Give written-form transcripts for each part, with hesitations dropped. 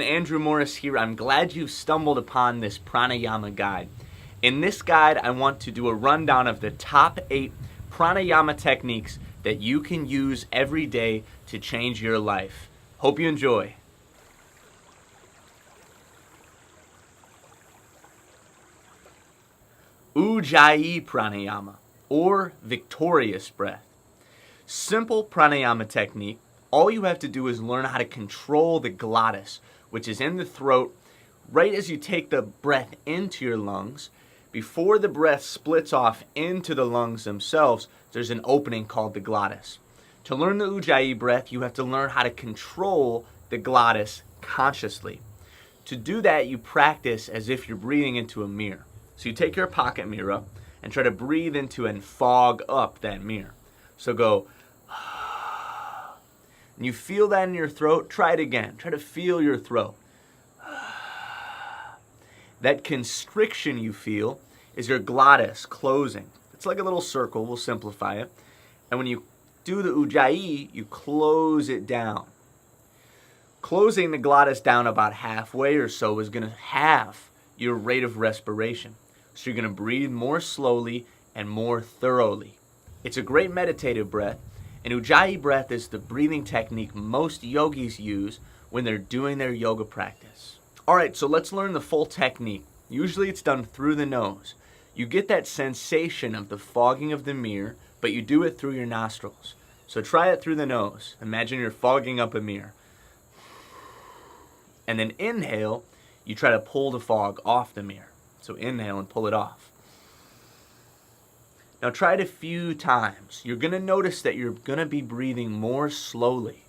Andrew Morris here. I'm glad you stumbled upon this pranayama guide. In this guide, I want to do a rundown of the top 8 pranayama techniques that you can use every day to change your life. Hope you enjoy. Ujjayi pranayama, or victorious breath. Simple pranayama technique. All you have to do is learn how to control the glottis, which is in the throat, right as you take the breath into your lungs. Before the breath splits off into the lungs themselves, there's an opening called the glottis. To learn the Ujjayi breath, you have to learn how to control the glottis consciously. To do that, you practice as if you're breathing into a mirror. So you take your pocket mirror and try to breathe into and fog up that mirror. So go, and you feel that in your throat. Try it again. Try to feel your throat. That constriction you feel is your glottis closing. It's like a little circle. We'll simplify it. And when you do the Ujjayi, you close it down. Closing the glottis down about halfway or so is going to halve your rate of respiration. So you're going to breathe more slowly and more thoroughly. It's a great meditative breath. And Ujjayi breath is the breathing technique most yogis use when they're doing their yoga practice. Alright, so let's learn the full technique. Usually it's done through the nose. You get that sensation of the fogging of the mirror, but you do it through your nostrils. So try it through the nose. Imagine you're fogging up a mirror. And then inhale, you try to pull the fog off the mirror. So inhale and pull it off. Now try it a few times. You're going to notice that you're going to be breathing more slowly.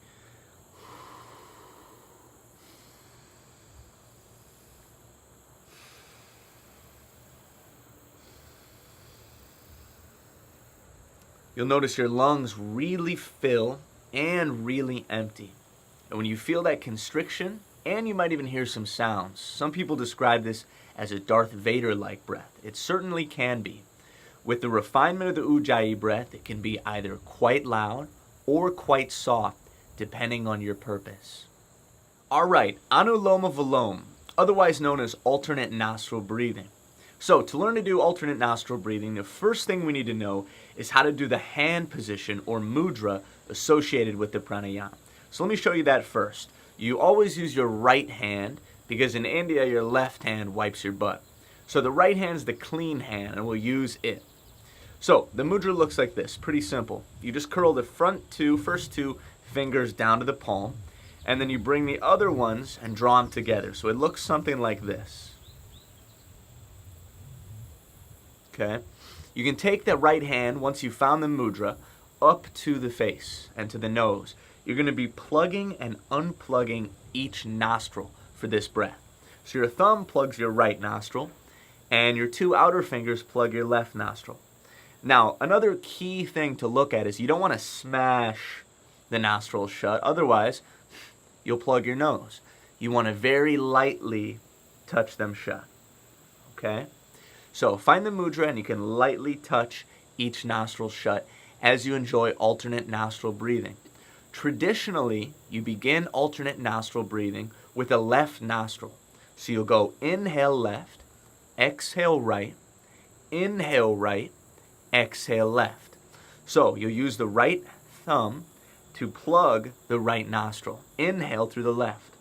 You'll notice your lungs really fill and really empty. And when you feel that constriction, and you might even hear some sounds, some people describe this as a Darth Vader-like breath. It certainly can be. With the refinement of the Ujjayi breath, it can be either quite loud or quite soft, depending on your purpose. Alright, Anuloma Viloma, otherwise known as alternate nostril breathing. So, to learn to do alternate nostril breathing, the first thing we need to know is how to do the hand position or mudra associated with the pranayama. So let me show you that first. You always use your right hand, because in India your left hand wipes your butt. So the right hand's the clean hand, and we'll use it. So the mudra looks like this, pretty simple. You just curl the first two fingers down to the palm, and then you bring the other ones and draw them together. So it looks something like this. Okay? You can take the right hand, once you've found the mudra, up to the face and to the nose. You're going to be plugging and unplugging each nostril for this breath. So your thumb plugs your right nostril, and your 2 outer fingers plug your left nostril. Now, another key thing to look at is you don't want to smash the nostrils shut, otherwise you'll plug your nose. You want to very lightly touch them shut. Okay? So find the mudra and you can lightly touch each nostril shut as you enjoy alternate nostril breathing. Traditionally, you begin alternate nostril breathing with a left nostril. So you'll go inhale left, exhale right, inhale right, exhale left. So you'll use the right thumb to plug the right nostril. Inhale through the left.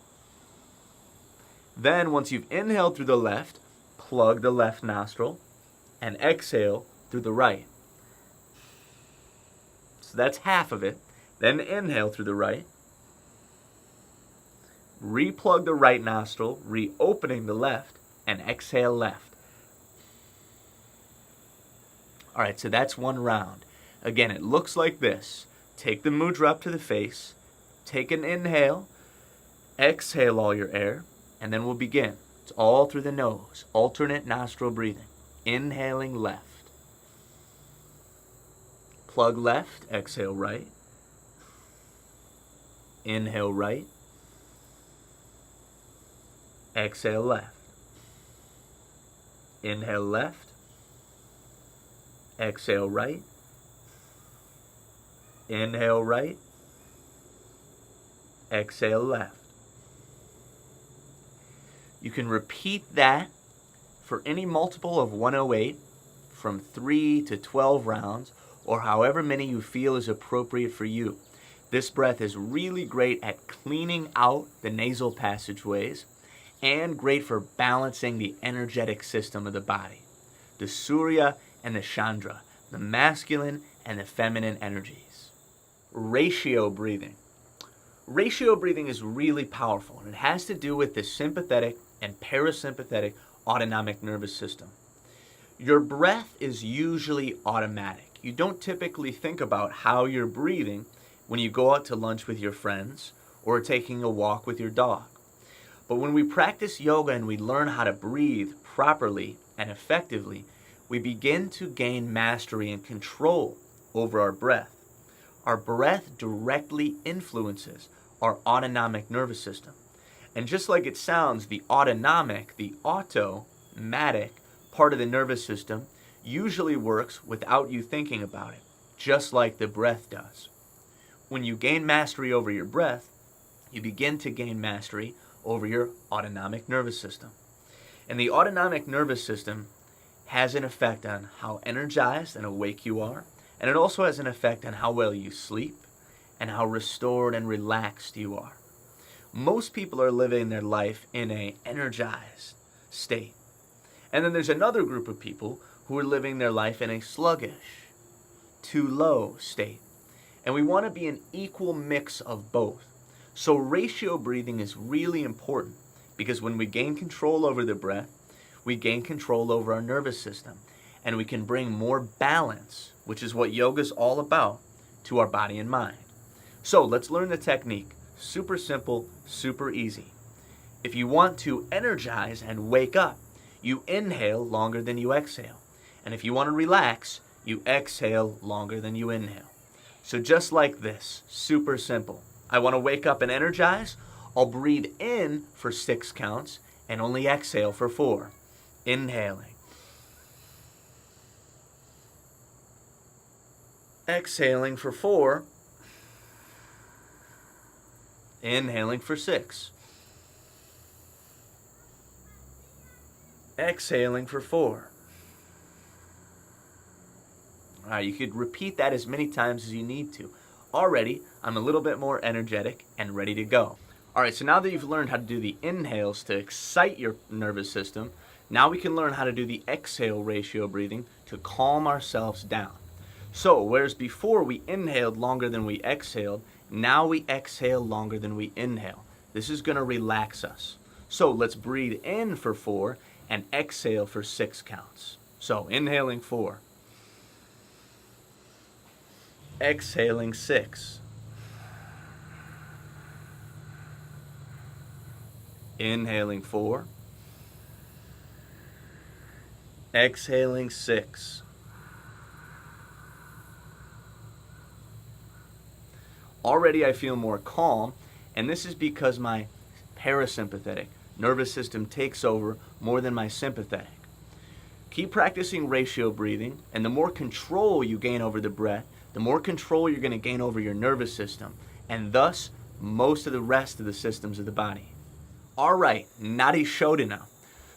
Then once you've inhaled through the left, plug the left nostril and exhale through the right. So that's half of it. Then inhale through the right. Replug the right nostril, reopening the left, and exhale left. Alright, so that's one round. Again, it looks like this. Take the mudra up to the face, take an inhale, exhale all your air, and then we'll begin. It's all through the nose, alternate nostril breathing. Inhaling left. Plug left, exhale right. Inhale right. Exhale left. Inhale left. Exhale right. Inhale right. Exhale left. You can repeat that for any multiple of 108 from 3 to 12 rounds, or however many you feel is appropriate for you. This breath is really great at cleaning out the nasal passageways and great for balancing the energetic system of the body, the Surya and the Chandra, the masculine and the feminine energies. Ratio breathing. Ratio breathing is really powerful, and it has to do with the sympathetic and parasympathetic autonomic nervous system. Your breath is usually automatic. You don't typically think about how you're breathing when you go out to lunch with your friends or taking a walk with your dog. But when we practice yoga and we learn how to breathe properly and effectively, we begin to gain mastery and control over our breath. Our breath directly influences our autonomic nervous system. And just like it sounds, the autonomic, the automatic part of the nervous system usually works without you thinking about it, just like the breath does. When you gain mastery over your breath, you begin to gain mastery over your autonomic nervous system. And the autonomic nervous system has an effect on how energized and awake you are, and it also has an effect on how well you sleep and how restored and relaxed you are. Most people are living their life in an energized state. And then there's another group of people who are living their life in a sluggish, too low state. And we want to be an equal mix of both. So ratio breathing is really important because when we gain control over the breath, we gain control over our nervous system, and we can bring more balance, which is what yoga is all about, to our body and mind. So let's learn the technique. Super simple, super easy. If you want to energize and wake up, you inhale longer than you exhale. And if you want to relax, you exhale longer than you inhale. So just like this, super simple. I want to wake up and energize. I'll breathe in for 6 counts and only exhale for 4. Inhaling. Exhaling for 4. Inhaling for 6. Exhaling for 4. All right, you could repeat that as many times as you need to. Already, I'm a little bit more energetic and ready to go. All right, so now that you've learned how to do the inhales to excite your nervous system, now we can learn how to do the exhale ratio breathing to calm ourselves down. So, whereas before we inhaled longer than we exhaled, now we exhale longer than we inhale. This is going to relax us. So, let's breathe in for 4 and exhale for 6 counts. So, inhaling 4. Exhaling 6. Inhaling 4. Exhaling 6. Already I feel more calm, and this is because my parasympathetic nervous system takes over more than my sympathetic. Keep practicing ratio breathing, and the more control you gain over the breath, the more control you're going to gain over your nervous system, and thus most of the rest of the systems of the body. All right, Nadi Shodhana.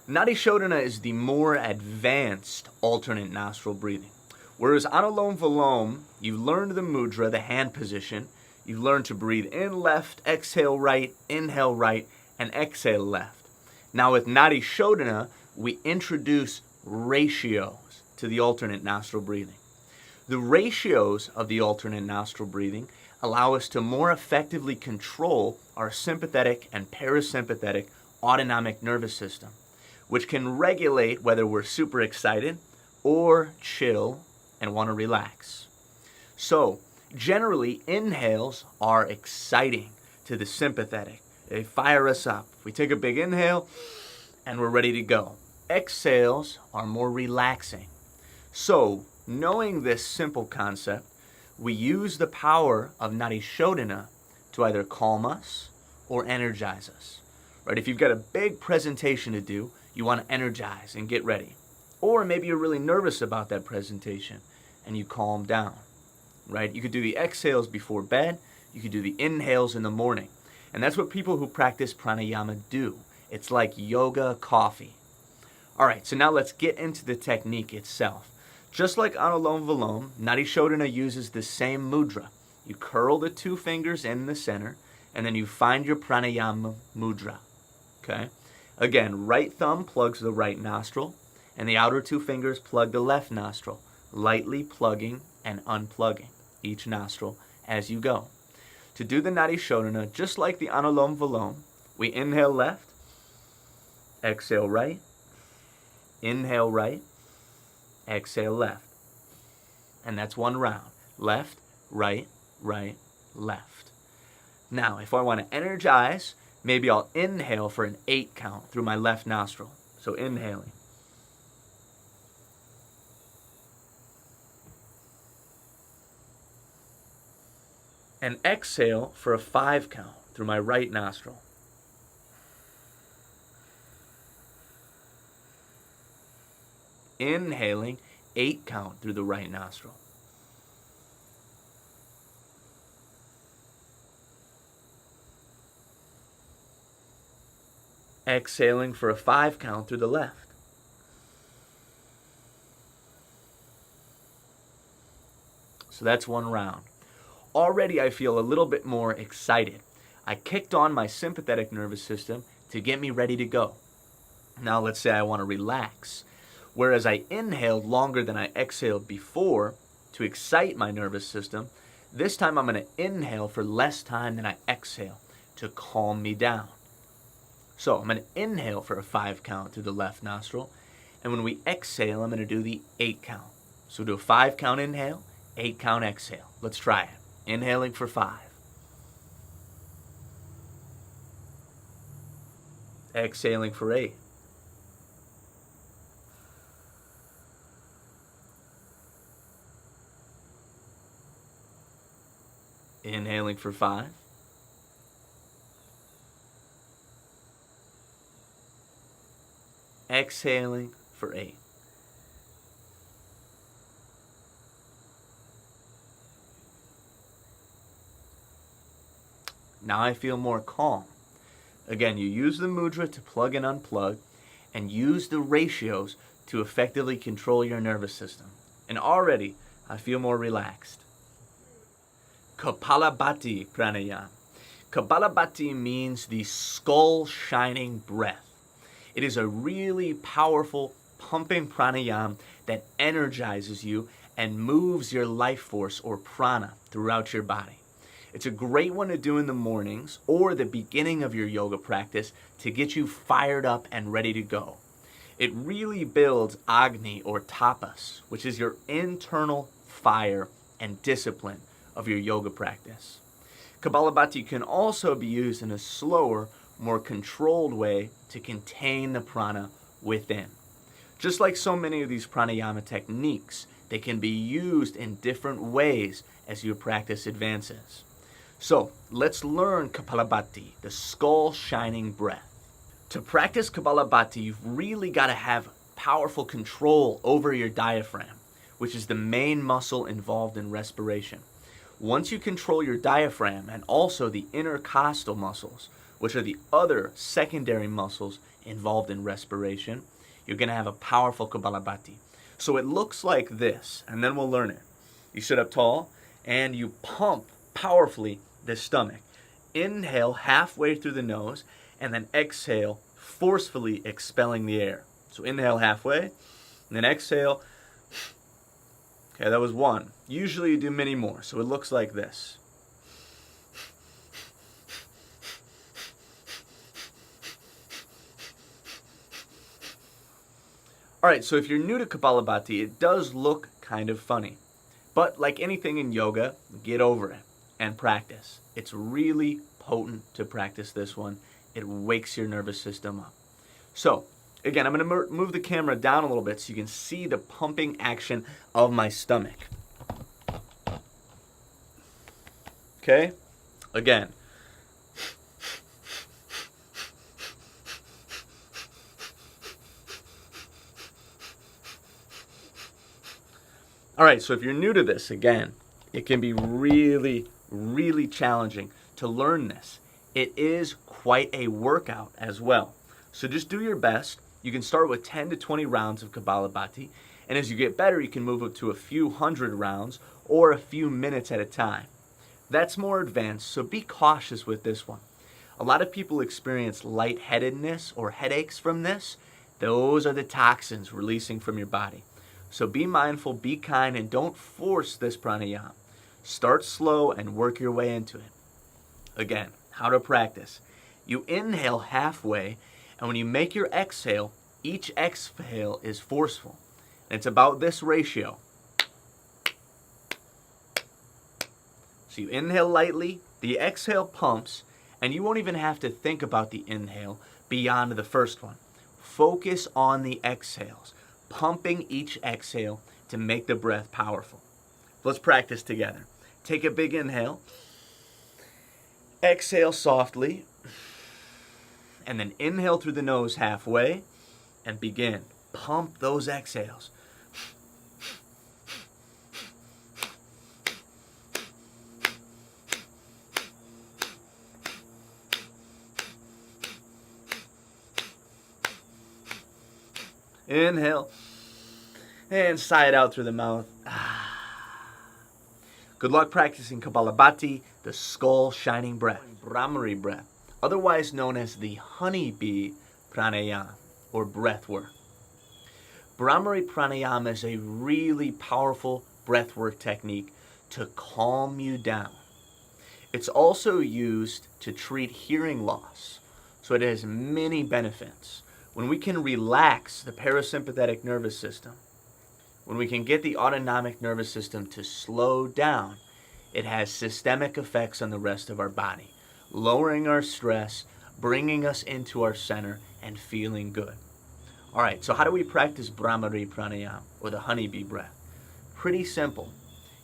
Nadi Shodhana is the more advanced alternate nostril breathing. Whereas Anuloma Viloma, you've learned the mudra, the hand position. You've learned to breathe in left, exhale right, inhale right, and exhale left. Now with Nadi Shodhana, we introduce ratios to the alternate nostril breathing. The ratios of the alternate nostril breathing allow us to more effectively control our sympathetic and parasympathetic autonomic nervous system, which can regulate whether we're super excited or chill and want to relax. So, generally, inhales are exciting to the sympathetic. They fire us up. We take a big inhale and we're ready to go. Exhales are more relaxing. So, knowing this simple concept, we use the power of Nadi Shodhana to either calm us or energize us. Right? If you've got a big presentation to do, you want to energize and get ready. Or maybe you're really nervous about that presentation and you calm down. Right? You could do the exhales before bed. You could do the inhales in the morning. And that's what people who practice pranayama do. It's like yoga coffee. All right, so now let's get into the technique itself. Just like Anuloma Viloma, Nadi Shodhana uses the same mudra. You curl the two fingers in the center, and then you find your Pranayama mudra. Okay? Again, right thumb plugs the right nostril, and the outer two fingers plug the left nostril, lightly plugging and unplugging each nostril as you go. To do the Nadi Shodhana, just like the Anuloma Viloma, we inhale left, exhale right, inhale right, exhale left. And that's one round. Left, right, right, left. Now, if I want to energize, maybe I'll inhale for an 8 count through my left nostril. So inhaling. And exhale for a 5 count through my right nostril. Inhaling, 8 count through the right nostril. Exhaling for a 5 count through the left. So that's one round. Already I feel a little bit more excited. I kicked on my sympathetic nervous system to get me ready to go. Now let's say I want to relax. Whereas I inhaled longer than I exhaled before to excite my nervous system, this time I'm going to inhale for less time than I exhale to calm me down. So I'm going to inhale for a 5 count through the left nostril, and when we exhale, I'm going to do the 8 count. So do a 5 count inhale, 8 count exhale. Let's try it. Inhaling for 5. Exhaling for 8. Inhaling for 5. Exhaling for 8. Now I feel more calm. Again, you use the mudra to plug and unplug, and use the ratios to effectively control your nervous system. And already, I feel more relaxed. Kapalabhati Pranayama. Kapalabhati means the skull-shining breath. It is a really powerful, pumping pranayama that energizes you and moves your life force or prana throughout your body. It's a great one to do in the mornings or the beginning of your yoga practice to get you fired up and ready to go. It really builds Agni or tapas, which is your internal fire and discipline of your yoga practice. Kapalabhati can also be used in a slower, more controlled way to contain the prana within. Just like so many of these pranayama techniques, they can be used in different ways as your practice advances. So, let's learn Kapalabhati, the skull-shining breath. To practice Kapalabhati, you've really got to have powerful control over your diaphragm, which is the main muscle involved in respiration. Once you control your diaphragm and also the intercostal muscles, which are the other secondary muscles involved in respiration, you're going to have a powerful Kapalabhati. So it looks like this, and then we'll learn it. You sit up tall, and you pump powerfully the stomach. Inhale halfway through the nose, and then exhale, forcefully expelling the air. So inhale halfway, and then exhale. Okay, that was one. Usually you do many more, so it looks like this. Alright, so if you're new to Kapalabhati, it does look kind of funny. But like anything in yoga, get over it and practice. It's really potent to practice this one. It wakes your nervous system up. So, again, I'm going to move the camera down a little bit so you can see the pumping action of my stomach. Okay? Again. Alright, so if you're new to this, again, it can be really, really challenging to learn this. It is quite a workout as well. So just do your best. You can start with 10 to 20 rounds of Kapalabhati, and as you get better, you can move up to a few hundred rounds or a few minutes at a time. That's more advanced, so be cautious with this one. A lot of people experience lightheadedness or headaches from this. Those are the toxins releasing from your body. So be mindful, be kind, and don't force this pranayama. Start slow and work your way into it. Again, how to practice. You inhale halfway, and when you make your exhale, each exhale is forceful. And it's about this ratio. So you inhale lightly, the exhale pumps, and you won't even have to think about the inhale beyond the first one. Focus on the exhales, pumping each exhale to make the breath powerful. Let's practice together. Take a big inhale, exhale softly, and then inhale through the nose halfway and begin. Pump those exhales. Inhale and sigh it out through the mouth. Good luck practicing Kapalabhati, the skull shining breath, Bhramari breath, otherwise known as the honeybee pranayama or breath work. Bhramari pranayama is a really powerful breath work technique to calm you down. It's also used to treat hearing loss, so it has many benefits. When we can relax the parasympathetic nervous system, when we can get the autonomic nervous system to slow down, it has systemic effects on the rest of our body, lowering our stress, bringing us into our center, and feeling good. All right, so how do we practice Bhramari pranayama, or the honeybee breath? Pretty simple.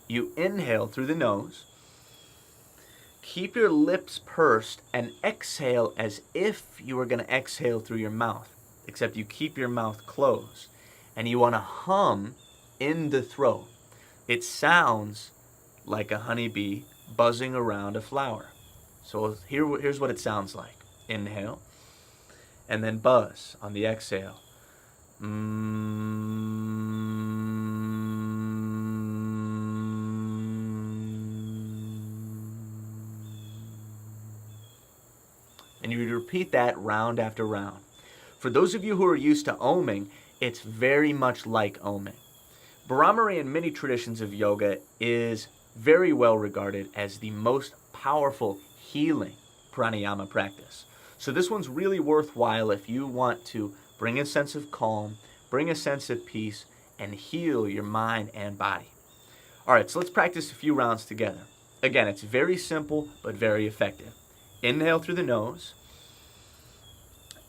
You inhale through the nose, keep your lips pursed, and exhale as if you were going to exhale through your mouth, except you keep your mouth closed, and you want to hum in the throat. It sounds like a honeybee buzzing around a flower. So here's what it sounds like. Inhale, and then buzz on the exhale. And you repeat that round after round. For those of you who are used to oming, it's very much like oming. Bhramari in many traditions of yoga is very well regarded as the most powerful healing pranayama practice. So this one's really worthwhile if you want to bring a sense of calm, bring a sense of peace, and heal your mind and body. All right, so let's practice a few rounds together. Again, it's very simple but very effective. Inhale through the nose,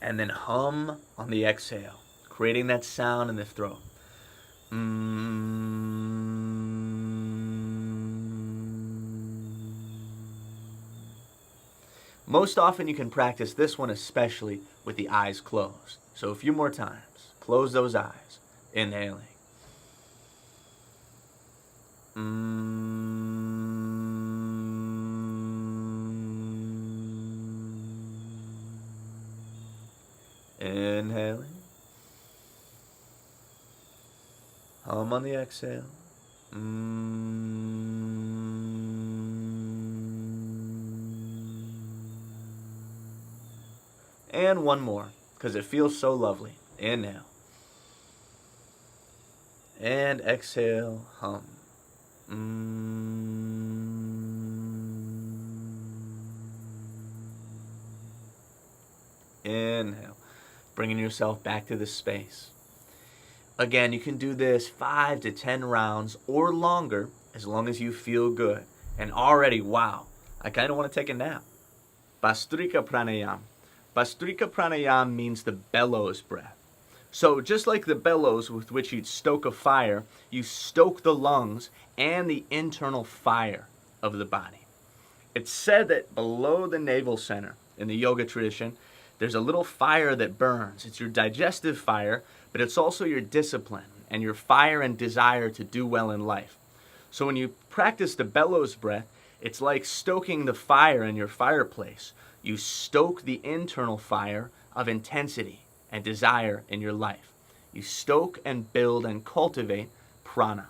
and then hum on the exhale, creating that sound in the throat. Most often you can practice this one especially with the eyes closed. So a few more times. Close those eyes. Inhaling. Inhaling. Hum on the exhale. And one more, because it feels so lovely. Inhale. And exhale, hum. Inhale, bringing yourself back to the space. Again, you can do this 5 to 10 rounds or longer, as long as you feel good. And already, wow, I kind of want to take a nap. Bhastrika pranayama. Bhastrika pranayama means the bellows breath. So just like the bellows with which you'd stoke a fire, you stoke the lungs and the internal fire of the body. It's said that below the navel center in the yoga tradition, there's a little fire that burns. It's your digestive fire, but it's also your discipline and your fire and desire to do well in life. So when you practice the bellows breath, it's like stoking the fire in your fireplace. You stoke the internal fire of intensity and desire in your life. You stoke and build and cultivate prana.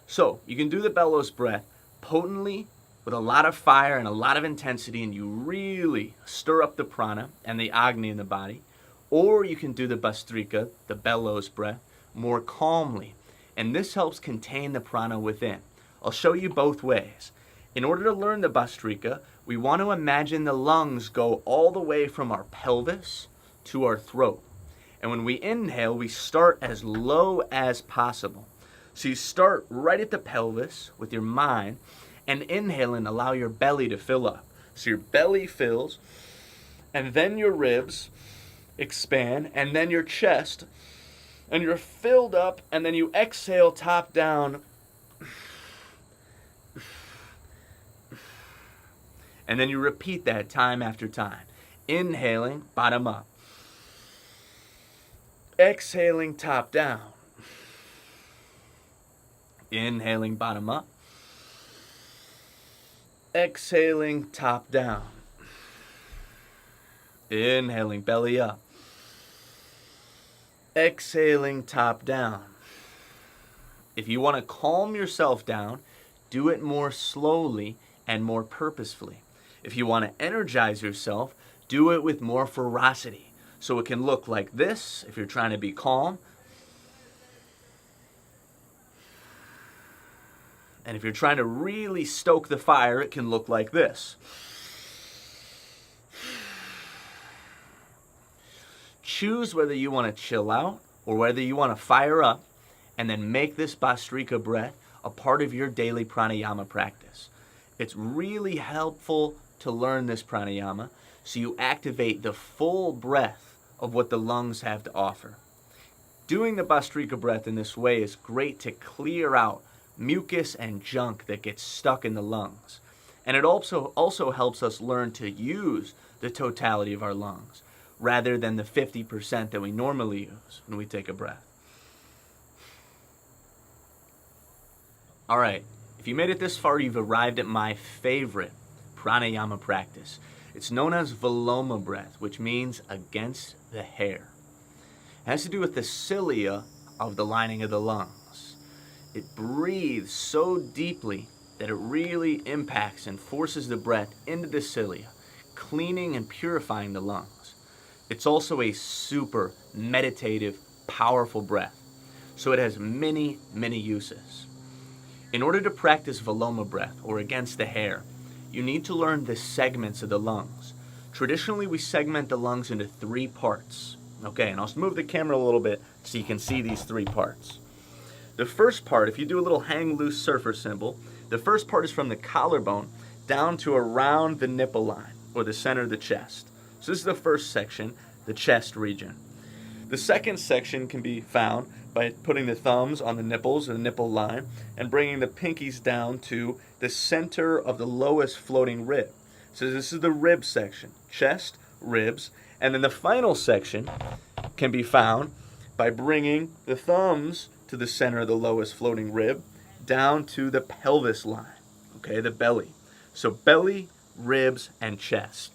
So you can do the bellows breath potently with a lot of fire and a lot of intensity, and you really stir up the prana and the agni in the body. Or you can do the Bhastrika, the bellows breath, more calmly, and this helps contain the prana within. I'll show you both ways. In order to learn the Bhastrika, we want to imagine the lungs go all the way from our pelvis to our throat. And when we inhale, we start as low as possible. So you start right at the pelvis with your mind, and inhale and allow your belly to fill up. So your belly fills, and then your ribs expand, and then your chest, and you're filled up, and then you exhale top down, and then you repeat that time after time. Inhaling, bottom up. Exhaling, top down. Inhaling, bottom up. Exhaling, top down. Inhaling, belly up. Exhaling, top down. If you want to calm yourself down, do it more slowly and more purposefully. If you want to energize yourself, do it with more ferocity. So it can look like this if you're trying to be calm. And if you're trying to really stoke the fire, it can look like this. Choose whether you want to chill out or whether you want to fire up, and then make this Bhastrika breath a part of your daily pranayama practice. It's really helpful to learn this pranayama so you activate the full breath of what the lungs have to offer. Doing the Bhastrika breath in this way is great to clear out mucus and junk that gets stuck in the lungs. And it also helps us learn to use the totality of our lungs rather than the 50% that we normally use when we take a breath. All right, if you made it this far, you've arrived at my favorite pranayama practice. It's known as Viloma breath, which means against the hair. It has to do with the cilia of the lining of the lungs. It breathes so deeply that it really impacts and forces the breath into the cilia, cleaning and purifying the lungs. It's also a super meditative, powerful breath, so it has many, many uses. In order to practice Viloma breath, or against the hair, you need to learn the segments of the lungs. Traditionally, we segment the lungs into 3 parts. Okay, and I'll move the camera a little bit so you can see these 3 parts. The first part, if you do a little hang loose surfer symbol, the first part is from the collarbone down to around the nipple line, or the center of the chest. So this is the first section, the chest region. The second section can be found by putting the thumbs on the nipples or the nipple line and bringing the pinkies down to the center of the lowest floating rib. So this is the rib section, chest, ribs, and then the final section can be found by bringing the thumbs to the center of the lowest floating rib down to the pelvis line, okay, the belly. So belly, ribs, and chest.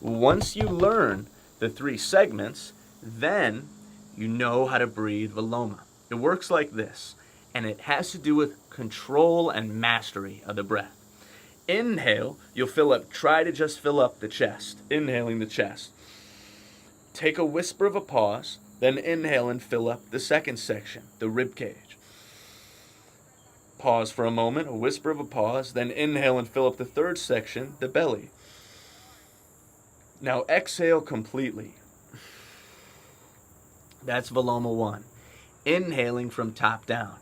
Once you learn the 3 segments, then you know how to breathe Viloma. It works like this, and it has to do with control and mastery of the breath. Inhale, you'll fill up, try to just fill up the chest, inhaling the chest. Take a whisper of a pause, then inhale and fill up the second section, the rib cage. Pause for a moment, a whisper of a pause, then inhale and fill up the third section, the belly. Now exhale completely. That's Viloma 1. Inhaling from top down.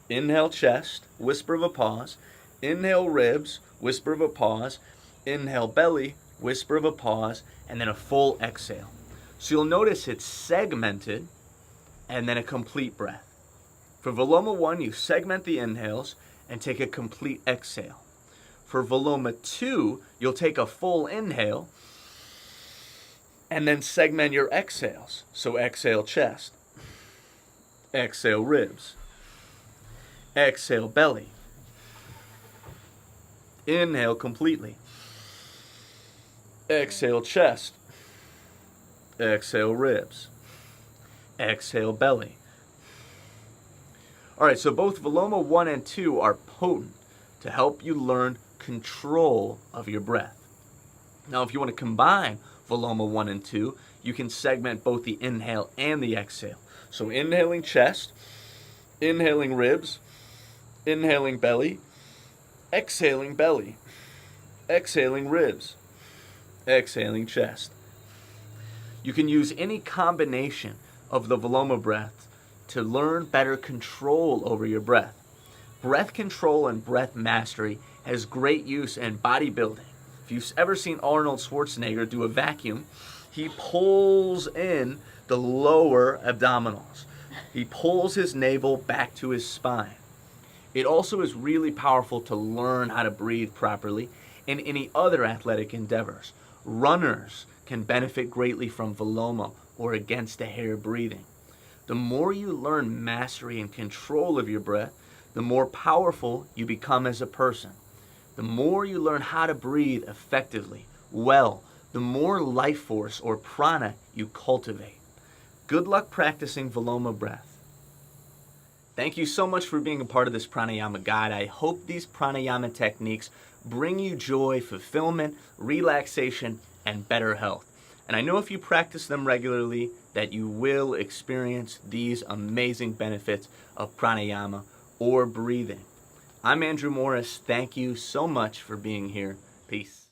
Inhale chest, whisper of a pause. Inhale ribs, whisper of a pause. Inhale belly, whisper of a pause, and then a full exhale. So you'll notice it's segmented and then a complete breath. For Viloma 1, you segment the inhales and take a complete exhale. For Viloma 2, you'll take a full inhale and then segment your exhales. So exhale chest, exhale ribs, exhale belly, inhale completely, exhale chest, Exhale ribs. Exhale belly. All right, so both Viloma 1 and 2 are potent to help you learn control of your breath. Now, if you want to combine Viloma 1 and 2, you can segment both the inhale and the exhale. So inhaling chest, inhaling ribs, inhaling belly, exhaling belly, exhaling ribs, exhaling chest. You can use any combination of the Viloma breath to learn better control over your breath. Breath control and breath mastery has great use in bodybuilding. If you've ever seen Arnold Schwarzenegger do a vacuum, he pulls in the lower abdominals. He pulls his navel back to his spine. It also is really powerful to learn how to breathe properly in any other athletic endeavors. Runners can benefit greatly from Viloma or against the hair breathing. The more you learn mastery and control of your breath, the more powerful you become as a person. The more you learn how to breathe effectively, well, the more life force or prana you cultivate. Good luck practicing Viloma breath. Thank you so much for being a part of this pranayama guide. I hope these pranayama techniques bring you joy, fulfillment, relaxation, and better health. And I know if you practice them regularly that you will experience these amazing benefits of pranayama or breathing. I'm Andrew Morris. Thank you so much for being here. Peace.